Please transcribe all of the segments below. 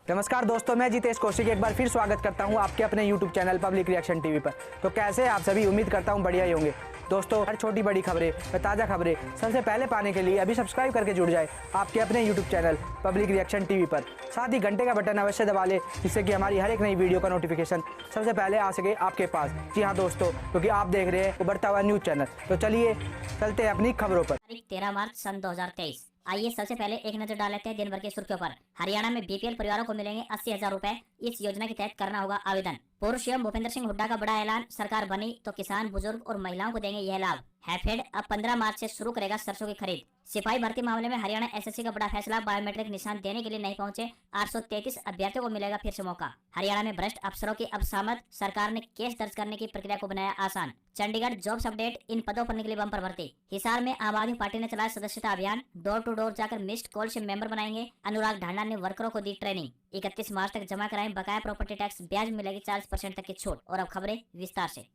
नमस्कार दोस्तों, मैं जितेश कौशिक एक बार फिर स्वागत करता हूं आपके अपने YouTube channel public reaction TV पर। तो कैसे आप सभी, उम्मीद करता हूं बढ़िया ही होंगे। दोस्तों, हर छोटी बड़ी खबरें व ताज़ा खबरें सबसे पहले पाने के लिए अभी सब्सक्राइब करके जुड़ जाए आपके अपने YouTube channel public reaction TV पर। साथ ही घंटे का बटन अवश्य दबा लें, जिससे कि हमारी हर एक नई वीडियो का नोटिफिकेशन सबसे पहले आ सके आपके पास। जी हाँ दोस्तों, क्योंकि आप देख रहे हैं उभरता हुआ न्यूज़ चैनल। तो चलिए चलते हैं अपनी खबरों पर। 13 मार्च सन 2023। आइए सबसे पहले एक नजर डाल लेते हैं दिन भर की सुर्खियों पर। हरियाणा में बीपीएल परिवारों को मिलेंगे 80,000 रुपए। इस योजना के तहत करना होगा आवेदन। पूर्व सीएम भूपेंद्र सिंह हुड्डा का बड़ा ऐलान, सरकार बनी तो किसान, बुजुर्ग और महिलाओं को देंगे यह लाभ। हैफेड अब 15 मार्च से शुरू करेगा सरसों की खरीद। सिपाही भर्ती मामले में हरियाणा एसएससी का बड़ा फैसला, बायोमेट्रिक निशान देने के लिए नहीं पहुंचे 833 अभ्यर्थियों को मिलेगा फिर से मौका। हरियाणा में भ्रष्ट अफसरों की अब सामत, सरकार ने केस दर्ज करने की प्रक्रिया को बनाया आसान। चंडीगढ़ जॉब्स अपडेट, इन पदों पर निकली बम्पर भर्ती। हिसार में आम आदमी पार्टी ने चलाया सदस्यता अभियान, डोर टू डोर जाकर मिस्ड कॉल से मेंबर बनाएंगे। अनुराग ढांडा ने वर्करों को दी ट्रेनिंग। 31 मार्च तक जमा कराएं बकाया प्रॉपर्टी टैक्स, ब्याज मिलेगी 40% तक की छूट। और अब खबरें विस्तार से।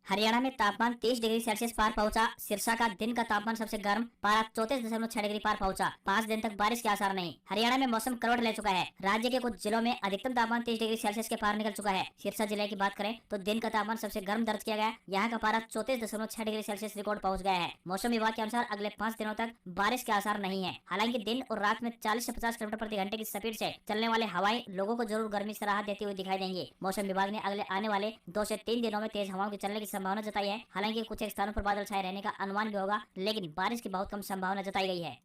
हरियाणा में तापमान 30 डिग्री सेल्सियस पार पहुंचा। सिरसा का दिन का तापमान सबसे गर्म, पारा 34.6 डिग्री पार पहुंचा। 5 दिन तक बारिश के आसार नहीं। हरियाणा में मौसम करवट ले चुका है। राज्य के कुछ जिलों में अधिकतम तापमान 30 डिग्री सेल्सियस के पार निकल चुका है। सिरसा जिले की बात करें तो दिन का तापमान सबसे गर्म दर्ज किया गया। यहाँ का पारा 34.6 डिग्री सेल्सियस रिकॉर्ड पहुंच गया है। मौसम विभाग के अनुसार अगले 5 दिनों तक बारिश के आसार नहीं है। हालांकि दिन और रात में 40 से 50 किलोमीटर प्रति घंटे की स्पीड से चलने वाले हवाएं लोगों को जरूर गर्मी से राहत देती हुई दिखाई देंगी। मौसम विभाग ने अगले आने वाले 2 से 3 दिनों में तेज हवाओं के चलने की संभावना जताई है। हालांकि कुछ स्थानों पर बादल छाए रहने का अनुमान भी होगा, लेकिन बारिश की बहुत कम संभावना जताई गई है।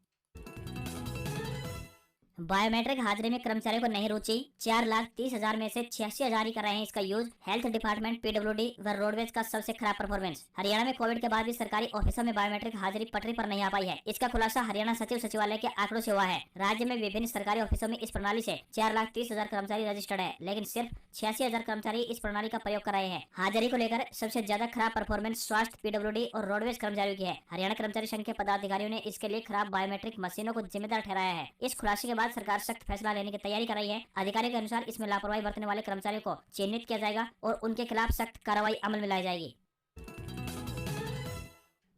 बायोमेट्रिक हाजिरी में कर्मचारियों को नहीं रुचि। 4,30,000 में से 86,000 ही कर रहे हैं इसका यूज। हेल्थ डिपार्टमेंट, पीडब्ल्यूडी व रोडवेज का सबसे खराब परफॉर्मेंस। हरियाणा में कोविड के बाद भी सरकारी ऑफिसों में बायोमेट्रिक हाजिरी पटरी पर नहीं आ पाई है। इसका खुलासा हरियाणा सचिव सचिवालय के आंकड़ों से हुआ है। राज्य में विभिन्न सरकारी ऑफिसों में इस प्रणाली से 4,30,000 कर्मचारी रजिस्टर्ड है, लेकिन सिर्फ 86,000 कर्मचारी इस प्रणाली का प्रयोग कर रहे हैं। हाजिरी को लेकर सबसे ज्यादा खराब परफॉर्मेंस स्वास्थ्य, पीडब्ल्यूडी और रोडवेज कर्मचारियों की है। हरियाणा कर्मचारी संघ के पदाधिकारियों ने इसके लिए खराब बायोमेट्रिक मशीनों को जिम्मेदार ठहराया है। इस खुलासे के बाद सरकार सख्त फैसला लेने की तैयारी कर रही है। अधिकारियों के अनुसार इसमें लापरवाही बरतने वाले कर्मचारियों को चिन्हित किया जाएगा और उनके खिलाफ सख्त कार्रवाई अमल में लाई जाएगी।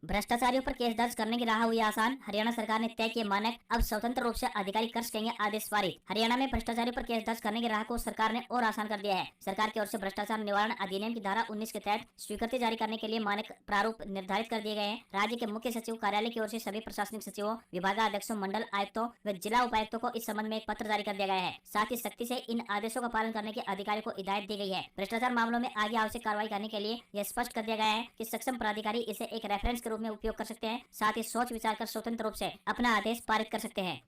भ्रष्टाचारियों पर केस दर्ज करने की राह हुई आसान। हरियाणा सरकार ने तय किए मानक, अब स्वतंत्र रूप से अधिकारी कर सकेंगे आदेश पारित। हरियाणा में भ्रष्टाचारियों पर केस दर्ज करने की राह को सरकार ने और आसान कर दिया है। सरकार की ओर से भ्रष्टाचार निवारण अधिनियम की धारा 19 के तहत स्वीकृति जारी करने के लिए मानक प्रारूप निर्धारित कर दिए गए हैं। राज्य के मुख्य सचिव कार्यालय की ओर से सभी प्रशासनिक सचिवों, विभागाध्यक्षों, मंडल आयुक्तों व जिला उपायुक्तों को इस संबंध में एक पत्र जारी कर दिया गया है। साथ ही सख्ती से इन आदेशों का पालन करने के अधिकारियों को हिदायत दी गई है। भ्रष्टाचार मामलों में आगे आवश्यक कार्रवाई करने के लिए यह स्पष्ट कर दिया गया है कि सक्षम प्राधिकारी इसे एक रेफरेंस के रूप में उपयोग कर सकते हैं। साथ ही सोच विचार कर स्वतंत्र रूप से अपना आदेश पारित कर सकते हैं।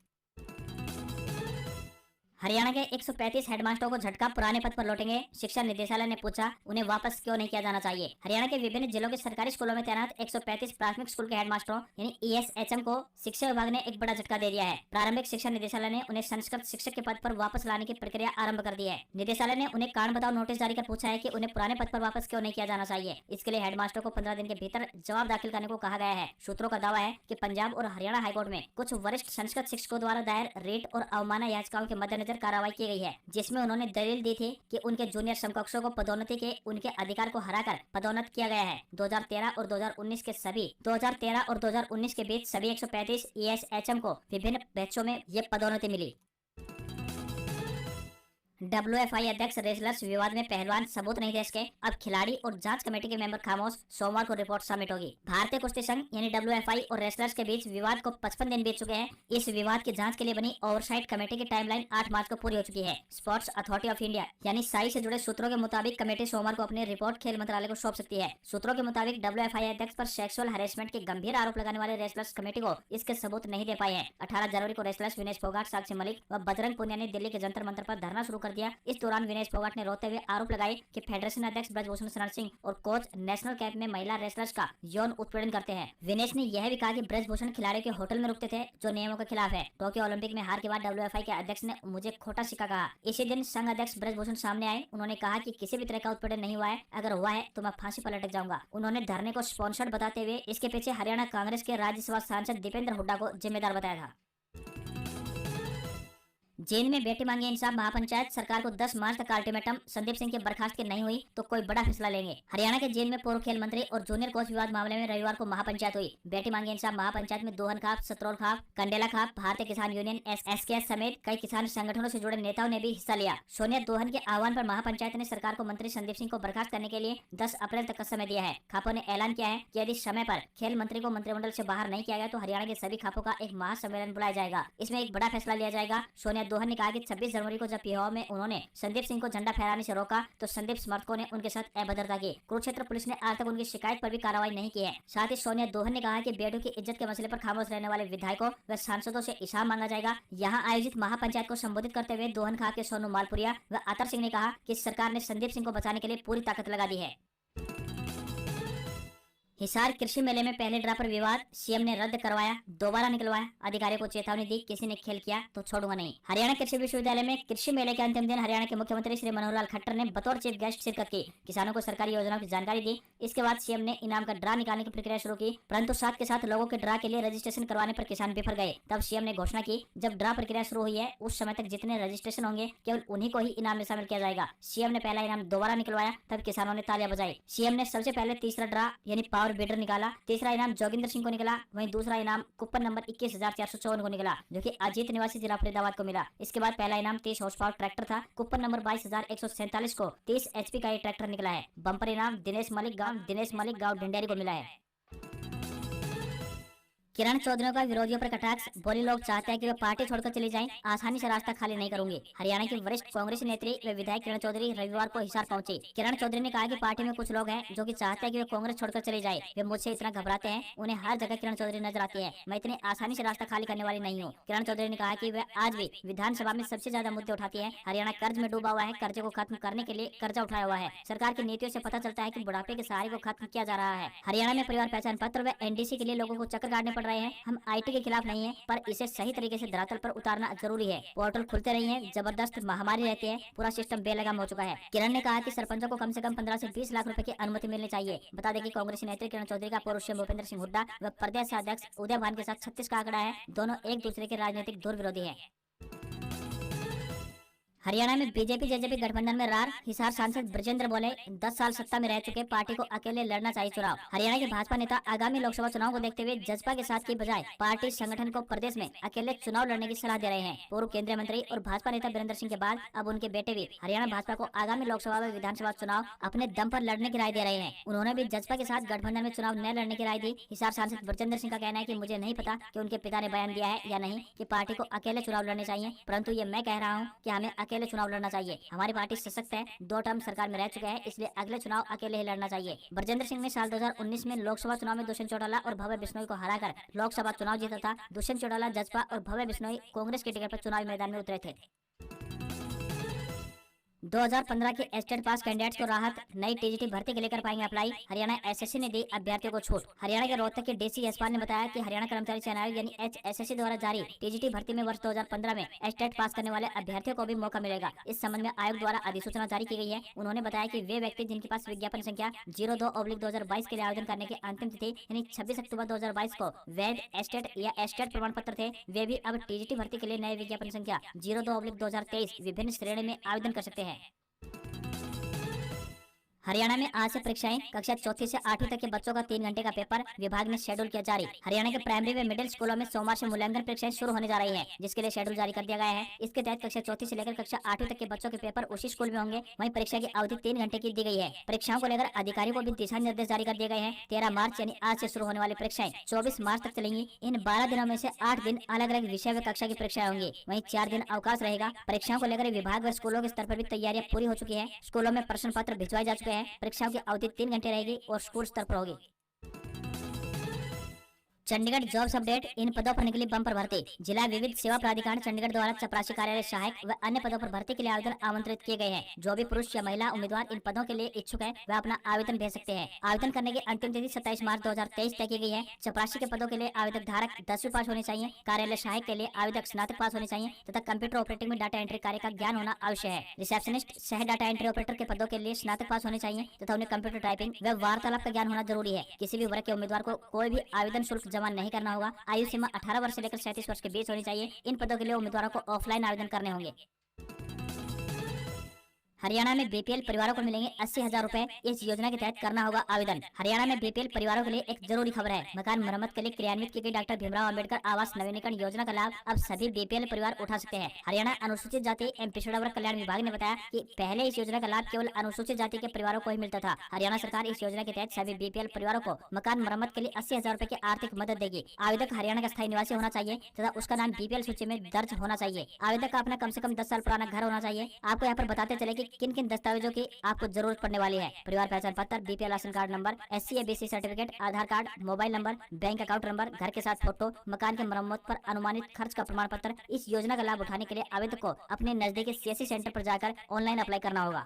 हरियाणा के 135 हेडमास्टरों को झटका, पुराने पद पर लौटेंगे। शिक्षा निदेशालय ने पूछा, उन्हें वापस क्यों नहीं किया जाना चाहिए। हरियाणा के विभिन्न जिलों के सरकारी स्कूलों में तैनात 135 प्राथमिक स्कूल के हेडमास्टरों यानी ईएसएचएम को शिक्षा विभाग ने एक बड़ा झटका दे दिया है। प्रारंभिक शिक्षा निदेशालय ने उन्हें संस्कृत शिक्षक के पद पर वापस लाने की प्रक्रिया आरंभ कर दी है। निदेशालय ने उन्हें कारण बताओ नोटिस जारी कर पूछा है कि उन्हें पुराने पद पर वापस क्यों नहीं किया जाना चाहिए। इसके लिए हेडमास्टर को 15 दिन के भीतर जवाब दाखिल करने को कहा गया है। सूत्रों का दावा है कि पंजाब और हरियाणा हाईकोर्ट में कुछ वरिष्ठ संस्कृत शिक्षकों द्वारा दायर रेट और अवमानना याचिकाओं के मद्देनजर कार्रवाई की गई है, जिसमें उन्होंने दलील दी थी कि उनके जूनियर समकक्षों को पदोन्नति के उनके अधिकार को हराकर पदोन्नत किया गया है। 2013 और 2019 के बीच सभी 135 ईएसएचएम को विभिन्न बैचों में ये पदोन्नति मिली। WFI अध्यक्ष रेसलर्स विवाद में पहलवान सबूत नहीं दे सके, अब खिलाड़ी और जांच कमेटी के मेंबर खामोश। सोमवार को रिपोर्ट सबमिट होगी। भारतीय कुश्ती संघ यानी WFI और रेसलर्स के बीच विवाद को 55 दिन बीत चुके हैं। इस विवाद की जांच के लिए बनी ओवरसाइट कमेटी की टाइमलाइन 8 मार्च को पूरी हो चुकी है। स्पोर्ट्स अथॉरिटी ऑफ इंडिया यानी साई से जुड़े सूत्रों के मुताबिक कमेटी सोमवार को अपनी रिपोर्ट खेल मंत्रालय को सौंप सकती है। सूत्रों के मुताबिक WFI अध्यक्ष पर सेक्सुअल हरेसमेंट के गंभीर आरोप लगाने वाले रेसलर्स कमेटी को इसके सबूत नहीं दे पाए हैं। 18 जनवरी को रेसलर्स विनेश फोगाट, साक्षी मलिक व बजरंग पुनिया ने दिल्ली के जंतर मंतर पर धरना शुरू कर दिया। इस दौरान विनेश फोगाट ने रोते हुए आरोप लगाए कि फेडरेशन अध्यक्ष ब्रजभूषण शरण सिंह और कोच नेशनल कैंप में महिला रेसलर्स का यौन उत्पीड़न करते हैं। विनेश ने यह भी कहा कि ब्रजभूषण खिलाड़ियों के होटल में रुकते थे, जो नियमों के खिलाफ है। टोक्यो ओलंपिक में हार के बाद WFI के अध्यक्ष ने मुझे खोटा सिक्का कहा। इसी दिन संघ अध्यक्ष ब्रजभूषण सामने आए। उन्होंने कहा कि किसी भी तरह का उत्पीड़न नहीं हुआ है, अगर हुआ है तो मैं फांसी पर लटक जाऊंगा। उन्होंने धरने को स्पॉन्सर्ड बताते हुए इसके पीछे हरियाणा कांग्रेस के राज्यसभा सांसद दीपेंद्र हुड्डा को जिम्मेदार बताया था। जेल में बेटी मांगी इंसाफ, महापंचायत सरकार को 10 मार्च तक अल्टीमेटम, संदीप सिंह की बर्खास्त की नहीं हुई तो कोई बड़ा फैसला लेंगे। हरियाणा के जेल में पूर्व खेल मंत्री और जूनियर कोच विवाद मामले में रविवार को महापंचायत हुई। बेटी मांगी इंसाफ महापंचायत में दोहन खाप, सतरोल खाप, कंडेला खाप, भारतीय किसान यूनियन एसकेएस समेत कई किसान संगठनों से जुड़े नेताओं ने भी हिस्सा लिया। सोनिया दोहन के आह्वान पर महापंचायत ने सरकार को मंत्री संदीप सिंह को बर्खास्त करने के लिए 10 अप्रैल तक का समय दिया है। खापों ने ऐलान किया है कि यदि समय पर खेल मंत्री को मंत्रिमंडल से बाहर नहीं किया गया तो हरियाणा के सभी खापों का एक महासम्मेलन बुलाया जाएगा। इसमें एक बड़ा फैसला लिया जाएगा। सोनिया दोहन ने कहा कि 26 जनवरी को जब पिहोवा में उन्होंने संदीप सिंह को झंडा फहराने से रोका तो संदीप समर्थकों ने उनके साथ अभद्रता की। कुरुक्षेत्र पुलिस ने आज तक उनकी शिकायत पर भी कार्रवाई नहीं की है। साथ ही सोनिया दोहन ने कहा कि बेटों की इज्जत के मसले पर खामोश रहने वाले विधायकों व सांसदों से हिसाब मांगा जाएगा। यहाँ आयोजित महापंचायत को संबोधित करते हुए दोहन खाप के सोनू मालपुरिया व अतर सिंह ने कहा कि सरकार ने संदीप सिंह को बचाने के लिए पूरी ताकत लगा दी है। हिसार कृषि मेले में पहले ड्रा पर विवाद, सीएम ने रद्द करवाया, दोबारा निकलवाया, अधिकारियों को चेतावनी दी, किसी ने खेल किया तो छोड़ूंगा नहीं। हरियाणा कृषि विश्वविद्यालय में कृषि मेले के अंतिम दिन हरियाणा के मुख्यमंत्री श्री मनोहर लाल खट्टर ने बतौर चीफ गेस्ट शिरकत की, किसानों को सरकारी योजनाओं की जानकारी दी। इसके बाद सीएम ने इनाम का ड्रा निकालने की प्रक्रिया शुरू की, परंतु साथ के साथ लोगों के ड्रा के लिए रजिस्ट्रेशन करवाने पर किसान बिफर गए। तब सीएम ने घोषणा की, जब ड्रा प्रक्रिया शुरू हुई है उस समय तक जितने रजिस्ट्रेशन होंगे केवल उन्हीं को ही इनाम में शामिल किया जाएगा। सीएम ने पहला इनाम दोबारा निकलवाया, तब किसानों ने तालियां बजाई। सीएम ने सबसे पहले तीसरा ड्रा यानी पावर बिडर निकाला। तीसरा इनाम जोगिंदर सिंह को निकला, वहीं दूसरा इनाम कूपन नंबर 21,454 को निकला, जो कि अजीत निवासी जिला फरीदाबाद को मिला। इसके बाद पहला इनाम 30 हॉर्स पावर ट्रैक्टर था। कूपन नंबर 22,147 को 30 HP का ये ट्रैक्टर निकला है। बम्पर इनाम दिनेश मलिक गांव ढिंडेरी को मिला है। किरण चौधरी का विरोधियों पर कटाक्ष, बोली लोग चाहते हैं कि वे पार्टी छोड़कर चली जाएं, आसानी से रास्ता खाली नहीं करूंगी। हरियाणा की वरिष्ठ कांग्रेस नेत्री व विधायक किरण चौधरी रविवार को हिसार पहुंची। किरण चौधरी ने कहा कि पार्टी में कुछ लोग हैं जो कि चाहते हैं कि वे कांग्रेस छोड़कर चले जाए। वे मुझसे इतना घबराते हैं, उन्हें हर जगह किरण चौधरी नजर आती है। मैं इतनी आसानी से रास्ता खाली करने वाली नहीं हूँ। किरण चौधरी ने कहा कि वे आज भी विधानसभा में सबसे ज्यादा मुद्दे उठाती है। हरियाणा कर्ज में डूबा हुआ है, कर्जे को खत्म करने के लिए कर्जा उठाया हुआ है। सरकार की नीतियों से पता चलता है कि बुढ़ापे के सहारे को खत्म किया जा रहा है। हरियाणा में परिवार पहचान पत्र व NDC के लिए लोगों को चक्कर काटने पड़ रहे हैं। हम IT के खिलाफ नहीं है, पर इसे सही तरीके से धरातल पर उतारना जरूरी है। पोर्टल खुलते नहीं है, जबरदस्त महामारी रहती है, पूरा सिस्टम बेलगाम हो चुका है। किरण ने कहा कि सरपंचों को कम से कम 15 से 20 लाख रुपए की अनुमति मिलनी चाहिए। बता दें कि कांग्रेस नेत्री किरण चौधरी का पूर्व CM भूपेंद्र सिंह हुड्डा व प्रदेश अध्यक्ष उदय भान के साथ 36 का आंकड़ा है। दोनों एक दूसरे के राजनीतिक दूर विरोधी है। हरियाणा में बीजेपी जेजेपी गठबंधन में रार, हिसार सांसद ब्रजेंद्र बोले 10 साल सत्ता में रह चुके पार्टी को अकेले लड़ना चाहिए चुनाव। हरियाणा के भाजपा नेता आगामी लोकसभा चुनाव को देखते हुए जजपा के साथ की बजाय पार्टी संगठन को प्रदेश में अकेले चुनाव लड़ने की सलाह दे रहे हैं। पूर्व केंद्रीय मंत्री और भाजपा नेता वीरेंद्र सिंह के बाद अब उनके बेटे भी हरियाणा भाजपा को आगामी लोकसभा व विधानसभा चुनाव अपने दम पर लड़ने की राय दे रहे हैं। उन्होंने भी जजपा के साथ गठबंधन में चुनाव न लड़ने की राय दी। हिसार सांसद ब्रजेंद्र सिंह का कहना है कि मुझे नहीं पता कि उनके पिता ने बयान दिया है या नहीं कि पार्टी को अकेले चुनाव लड़ने चाहिए, परंतु ये मैं कह रहा हूँ कि हमें अकेले चुनाव लड़ना चाहिए। हमारी पार्टी सशक्त है, 2 टर्म सरकार में रह चुके हैं, इसलिए अगले चुनाव अकेले ही लड़ना चाहिए। ब्रजेंद्र सिंह ने साल 2019 में लोकसभा चुनाव में दुष्यंत चौटाला और भव्य बिश्नोई को हराकर लोकसभा चुनाव जीता था। दुष्यंत चौटाला जजपा और भव्य बिश्नोई कांग्रेस के टिकट पर चुनावी मैदान में उतरे थे। 2015 के एस्टेट पास कैंडिडेट्स को राहत, नई TGT भर्ती के लेकर पाएंगे अप्लाई। हरियाणा SSC ने दी अभ्यर्थियों को छूट। हरियाणा के रोहतक के DC यशपाल ने बताया कि हरियाणा कर्मचारी चयन आयोग यानी HSSC द्वारा जारी TGT भर्ती में वर्ष 2015 में एस्टेट पास करने वाले अभ्यर्थियों को भी मौका मिलेगा। इस संबंध में आयोग द्वारा अधिसूचना जारी की गई है। उन्होंने बताया कि वे व्यक्ति जिनके पास विज्ञापन संख्या 02/2022 के लिए आवेदन करने की अंतिम तिथि यानी 26 अक्टूबर 2022 को वैध एस्टेट या एस्टेट प्रमाण पत्र थे, वे भी अब TGT भर्ती के लिए नए विज्ञापन संख्या 02/2023 विभिन्न श्रेणी में आवेदन कर सकते हैं। हरियाणा में आज से परीक्षाएं, कक्षा 4 से 8वीं तक के बच्चों का 3 घंटे का पेपर विभाग ने शेड्यूल किया जारी। हरियाणा के प्राइमरी व मिडिल स्कूलों में सोमवार से मूल्यांकन परीक्षाएं शुरू होने जा रही हैं, जिसके लिए शेड्यूल जारी कर दिया गया है। इसके तहत कक्षा 4 से लेकर कक्षा 8वीं तक के बच्चों के पेपर उसी स्कूल में होंगे। वहीं परीक्षा की अवधि 3 घंटे की दी गई है। परीक्षाओं को लेकर अधिकारियों को भी दिशा निर्देश जारी कर दिए गए हैं। 13 मार्च यानी आज से शुरू होने वाली परीक्षाएं 24 मार्च तक चलेंगी। इन 12 दिनों में से 8 दिन अलग अलग विषय व कक्षा की परीक्षाएं होंगी, वहीं 4 दिन अवकाश रहेगा। परीक्षाओं को लेकर विभाग व स्कूलों के स्तर पर भी तैयारियां पूरी हो चुकी है। स्कूलों में प्रश्न पत्र भिजवाए जा चुके हैं। परीक्षाओं की अवधि 3 घंटे रहेगी और स्कूल स्तर पर होगी। चंडीगढ़ जॉब्स अपडेट, इन पदों पर निकली बम्पर भर्ती। जिला विविध सेवा प्राधिकरण चंडीगढ़ द्वारा चपरासी कार्यालय सहायक व अन्य पदों पर भर्ती के लिए आवेदन आमंत्रित किए गए हैं। जो भी पुरुष या महिला उम्मीदवार इन पदों के लिए इच्छुक है वह अपना आवेदन भेज सकते हैं। आवेदन करने की अंतिम तिथि 27 मार्च 2023 तय की गई है। चपरासी के पदों के लिए आवेदक धारक 10वीं पास होनी चाहिए। कार्यालय सहायक के लिए आवेदक स्नातक पास होनी चाहिए तथा कंप्यूटर ऑपरेटिंग में डाटा एंट्री कार्य का ज्ञान होना आवश्यक है। रिसेप्शनिस्ट सह डाटा एंट्री ऑपरेटर के पदों के लिए स्नातक पास होने चाहिए तथा उन्हें कंप्यूटर टाइपिंग व वार्तालाप का ज्ञान होना जरूरी है। किसी भी वर्ग के उम्मीदवार को कोई भी आवेदन शुल्क जमा नहीं करना होगा। आयु सीमा 18 वर्ष से लेकर 37 वर्ष के बीच होनी चाहिए। इन पदों के लिए उम्मीदवारों को ऑफलाइन आवेदन करने होंगे। हरियाणा में बीपीएल परिवारों को मिलेंगे 80,000 रुपए। इस योजना के तहत करना होगा आवेदन। हरियाणा में बीपीएल परिवारों के लिए एक जरूरी खबर है। मकान मरम्मत के लिए क्रियान्वित की गई डॉक्टर भीमराव अंबेडकर आवास नवीनीकरण योजना का लाभ अब सभी बीपीएल परिवार उठा सकते हैं। हरियाणा अनुसूचित जाति एवं पिछड़ा वर्ग कल्याण विभाग ने बताया कि पहले इस योजना का लाभ केवल अनुसूचित जाति के परिवारों को ही मिलता था। हरियाणा सरकार इस योजना के तहत सभी बीपीएल परिवारों को मकान मरम्मत के लिए 80,000 रुपए की आर्थिक मदद देगी। आवेदक हरियाणा का स्थायी निवासी होना चाहिए तथा उसका नाम बीपीएल सूची में दर्ज होना चाहिए। आवेदक का अपना कम से कम 10 साल पुराना घर होना चाहिए। आपको यहाँ पर बताते चले कि किन किन दस्तावेजों की आपको जरूरत पड़ने वाली है। परिवार पहचान पत्र, BPL ration card number, SC/BC certificate, Aadhaar card, mobile number, bank account number, घर के साथ फोटो, मकान के मरम्मत पर अनुमानित खर्च का प्रमाण पत्र। इस योजना का लाभ उठाने के लिए आवेदक को अपने नजदीकी CSC सेंटर पर जाकर ऑनलाइन अप्लाई करना होगा।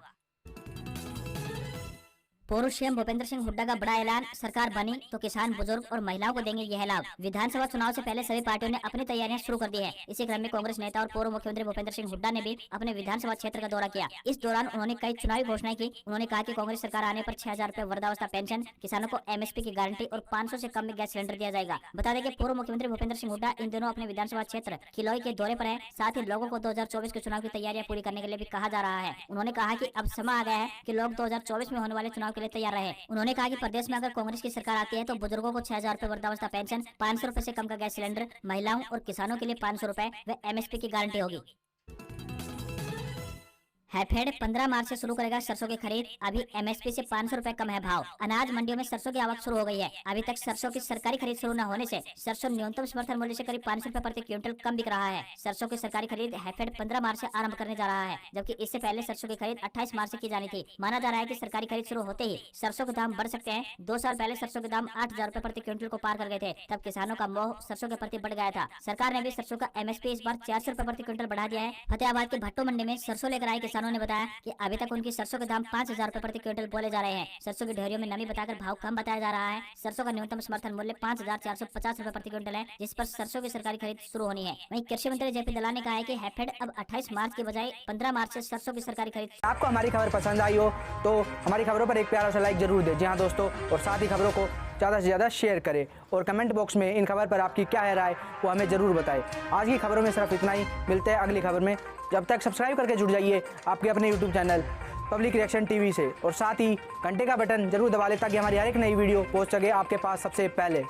पूर्व सीएम भूपेंद्र सिंह हुड्डा का बड़ा ऐलान, सरकार बनी तो किसान, बुजुर्ग और महिलाओं को देंगे यह लाभ। विधानसभा चुनाव से पहले सभी पार्टियों ने अपनी तैयारियां शुरू कर दी है। इसी क्रम में कांग्रेस नेता और पूर्व मुख्यमंत्री भूपेंद्र सिंह हुड्डा ने भी अपने विधानसभा क्षेत्र का दौरा किया। इस दौरान उन्होंने कई चुनावी घोषणाएं की। उन्होंने कहा कि कांग्रेस सरकार आने पर 6,000 रुपए वृद्धावस्था पेंशन, किसानों को MSP की गारंटी और 500 से कम में गैस सिलेंडर दिया जाएगा। बता दें कि पूर्व मुख्यमंत्री भूपेंद्र सिंह हुड्डा इन दिनों अपने विधानसभा क्षेत्र खिलोई के दौरे पर है। साथ ही लोगों को 2024 के चुनाव की तैयारियां पूरी करने के लिए भी कहा जा रहा है। उन्होंने कहा कि अब समय आ गया है कि लोग 2024 में होने वाले चुनाव के लिए तैयार रहे। उन्होंने कहा कि प्रदेश में अगर कांग्रेस की सरकार आती है तो बुजुर्गों को 6,000 रुपए वृद्धावस्था पेंशन, 500 रुपए से कम का गैस सिलेंडर, महिलाओं और किसानों के लिए 500 रुपए व MSP की गारंटी होगी। हैफेड 15 मार्च से शुरू करेगा सरसों की खरीद। अभी MSP से 500 रुपए कम है भाव। अनाज मंडियों में सरसों की आवक शुरू हो गई है। अभी तक सरसों की सरकारी खरीद शुरू न होने से सरसों न्यूनतम समर्थन मूल्य से करीब 500 रुपए प्रति क्विंटल कम बिक रहा है। सरसों की सरकारी खरीद हैफेड 15 मार्च से आरंभ करने जा रहा है, जबकि इससे पहले सरसों की खरीद 28 मार्च से की जानी थी। माना जा रहा है कि सरकारी खरीद शुरू होते ही सरसों के दाम बढ़ सकते हैं। 2 साल पहले सरसों के दाम 8,000 रुपए प्रति क्विंटल को पार कर गए थे। तब किसानों का मोह सरसों के प्रति बढ़ गया था। सरकार ने भी सरसों का MSP इस बार 400 रुपए प्रति क्विंटल बढ़ा दिया है। फतेहाबाद के भट्टो मंडी में सरसों लेकर आए किसानों ने बताया कि अभी तक उनकी सरसों के दाम 5,000 रुपए प्रति क्विंटल बोले जा रहे हैं। सरसों की ढेरियों में नमी बताकर भाव कम बताया जा रहा है। सरसों का न्यूनतम समर्थन मूल्य 5,450 रुपए प्रति क्विंटल है, जिस पर सरसों की सरकारी खरीद शुरू होनी है। वहीं कृषि मंत्री JP दलाल ने कहा है कि हैफेड अब 28 मार्च की बजाय 15 मार्च से सरसों की सरकारी खरीद। आपको हमारी खबर पसंद आई हो तो हमारी खबरों पर एक प्यारा सा लाइक जरूर दें। जी हाँ दोस्तों, और साथ ही खबरों को ज़्यादा से ज़्यादा शेयर करें और कमेंट बॉक्स में इन खबर पर आपकी क्या है राय वो हमें ज़रूर बताएं। आज की खबरों में सिर्फ इतना ही। मिलते हैं अगली खबर में। जब तक सब्सक्राइब करके जुड़ जाइए आपके अपने YouTube channel public reaction TV से, और साथ ही घंटे का बटन जरूर दबा लें ताकि हमारी हर एक नई वीडियो पहुंच सके आपके पास सबसे पहले।